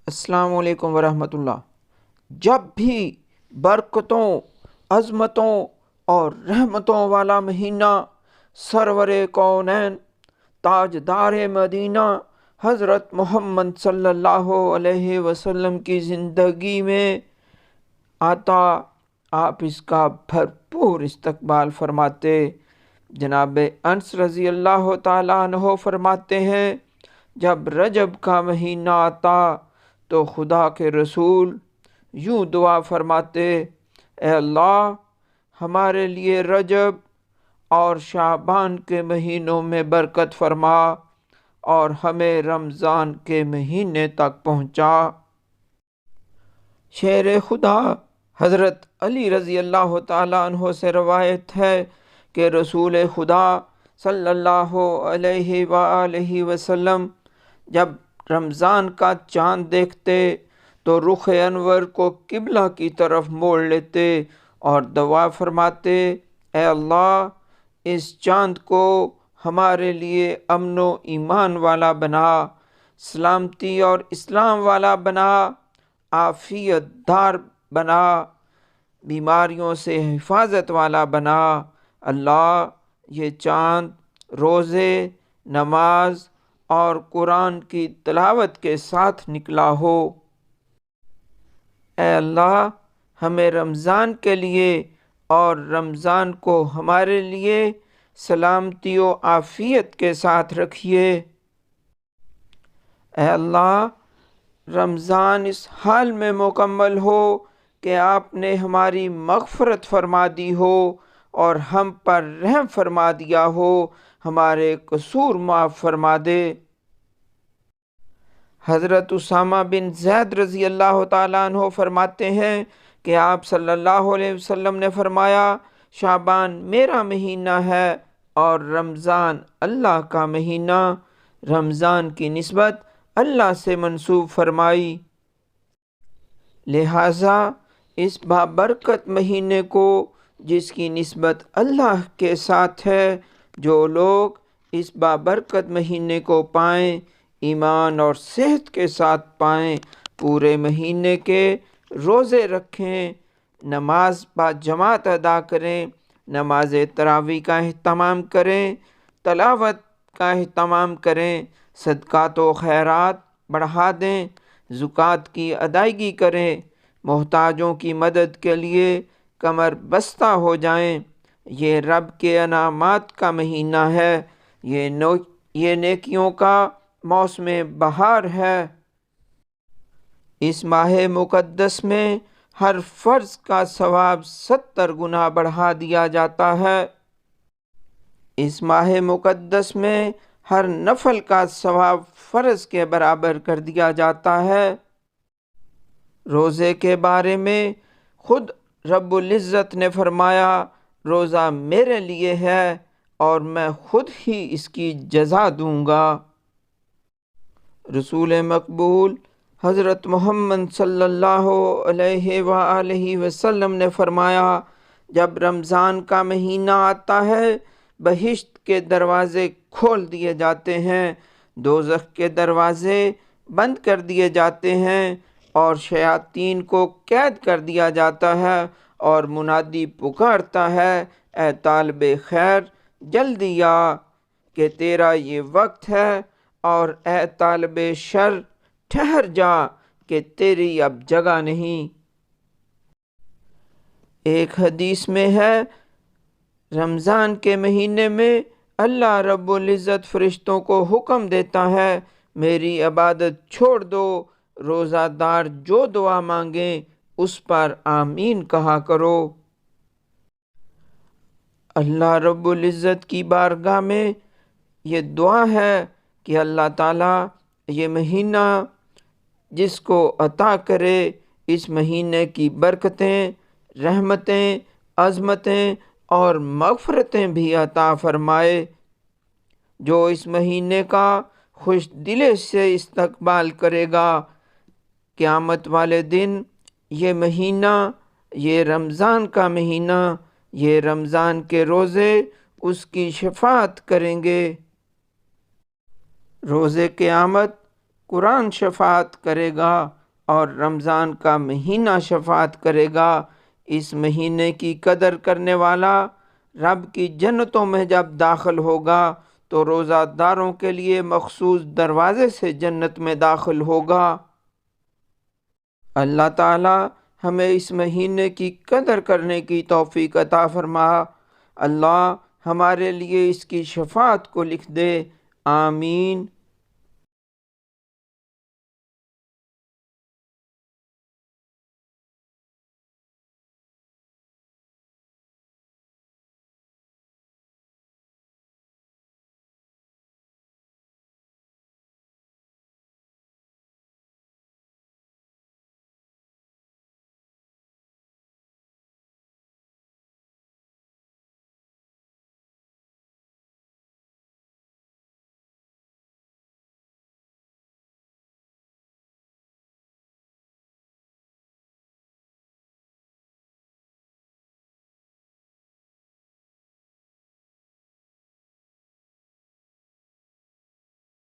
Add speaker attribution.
Speaker 1: السلام علیکم ورحمۃ اللہ۔ جب بھی برکتوں، عظمتوں اور رحمتوں والا مہینہ سرور کونین تاجدار مدینہ حضرت محمد صلی اللہ علیہ وسلم کی زندگی میں آتا، آپ اس کا بھرپور استقبال فرماتے۔ جناب انس رضی اللہ تعالیٰ عنہ فرماتے ہیں، جب رجب کا مہینہ آتا تو خدا کے رسول یوں دعا فرماتے، اے اللہ ہمارے لیے رجب اور شعبان کے مہینوں میں برکت فرما اور ہمیں رمضان کے مہینے تک پہنچا۔ شیر خدا حضرت علی رضی اللہ تعالیٰ عنہ سے روایت ہے کہ رسول خدا صلی اللہ علیہ وآلہ وسلم جب رمضان کا چاند دیکھتے تو رخ انور کو قبلہ کی طرف موڑ لیتے اور دعا فرماتے، اے اللہ اس چاند کو ہمارے لیے امن و ایمان والا بنا، سلامتی اور اسلام والا بنا، عافیت دار بنا، بیماریوں سے حفاظت والا بنا۔ اللہ یہ چاند روزے، نماز اور قرآن کی تلاوت کے ساتھ نکلا ہو۔ اے اللہ ہمیں رمضان کے لیے اور رمضان کو ہمارے لیے سلامتی و عافیت کے ساتھ رکھیے۔ اے اللہ رمضان اس حال میں مکمل ہو کہ آپ نے ہماری مغفرت فرما دی ہو اور ہم پر رحم فرما دیا ہو، ہمارے قصور معاف فرما دے۔ حضرت اسامہ بن زید رضی اللہ تعالیٰ عنہ فرماتے ہیں کہ آپ صلی اللہ علیہ وسلم نے فرمایا، شعبان میرا مہینہ ہے اور رمضان اللہ کا مہینہ۔ رمضان کی نسبت اللہ سے منسوب فرمائی، لہٰذا اس بابرکت مہینے کو جس کی نسبت اللہ کے ساتھ ہے، جو لوگ اس بابرکت مہینے کو پائیں، ایمان اور صحت کے ساتھ پائیں، پورے مہینے کے روزے رکھیں، نماز با جماعت ادا کریں، نماز تراویح کا اہتمام کریں، تلاوت کا اہتمام کریں، صدقات و خیرات بڑھا دیں، زکوٰۃ کی ادائیگی کریں، محتاجوں کی مدد کے لیے کمر بستہ ہو جائیں۔ یہ رب کے انعامات کا مہینہ ہے، یہ نیکیوں کا موسم بہار ہے۔ اس ماہ مقدس میں ہر فرض کا ثواب 70 گنا بڑھا دیا جاتا ہے۔ اس ماہ مقدس میں ہر نفل کا ثواب فرض کے برابر کر دیا جاتا ہے۔ روزے کے بارے میں خود رب العزت نے فرمایا، روزہ میرے لیے ہے اور میں خود ہی اس کی جزا دوں گا۔ رسول مقبول حضرت محمد صلی اللہ علیہ وآلہ وسلم نے فرمایا، جب رمضان کا مہینہ آتا ہے بہشت کے دروازے کھول دیے جاتے ہیں، دوزخ کے دروازے بند کر دیے جاتے ہیں اور شیاطین کو قید کر دیا جاتا ہے، اور منادی پکارتا ہے، اے طالب خیر جلدی آ کہ تیرا یہ وقت ہے، اور اے طالب شر ٹھہر جا کہ تیری اب جگہ نہیں۔ ایک حدیث میں ہے، رمضان کے مہینے میں اللہ رب العزت فرشتوں کو حکم دیتا ہے، میری عبادت چھوڑ دو، روزہ دار جو دعا مانگیں اس پر آمین کہا کرو۔ اللہ رب العزت کی بارگاہ میں یہ دعا ہے کہ اللہ تعالیٰ یہ مہینہ جس کو عطا کرے، اس مہینے کی برکتیں، رحمتیں، عظمتیں اور مغفرتیں بھی عطا فرمائے۔ جو اس مہینے کا خوش دلی سے استقبال کرے گا، قیامت والے دن یہ مہینہ، یہ رمضان کا مہینہ، یہ رمضان کے روزے اس کی شفاعت کریں گے۔ روزے قیامت قرآن شفاعت کرے گا، اور رمضان کا مہینہ شفاعت کرے گا۔ اس مہینے کی قدر کرنے والا رب کی جنتوں میں جب داخل ہوگا تو روزہ داروں کے لیے مخصوص دروازے سے جنت میں داخل ہوگا۔ اللہ تعالی ہمیں اس مہینے کی قدر کرنے کی توفیق عطا فرما۔ اللہ ہمارے لیے اس کی شفاعت کو لکھ دے، آمین۔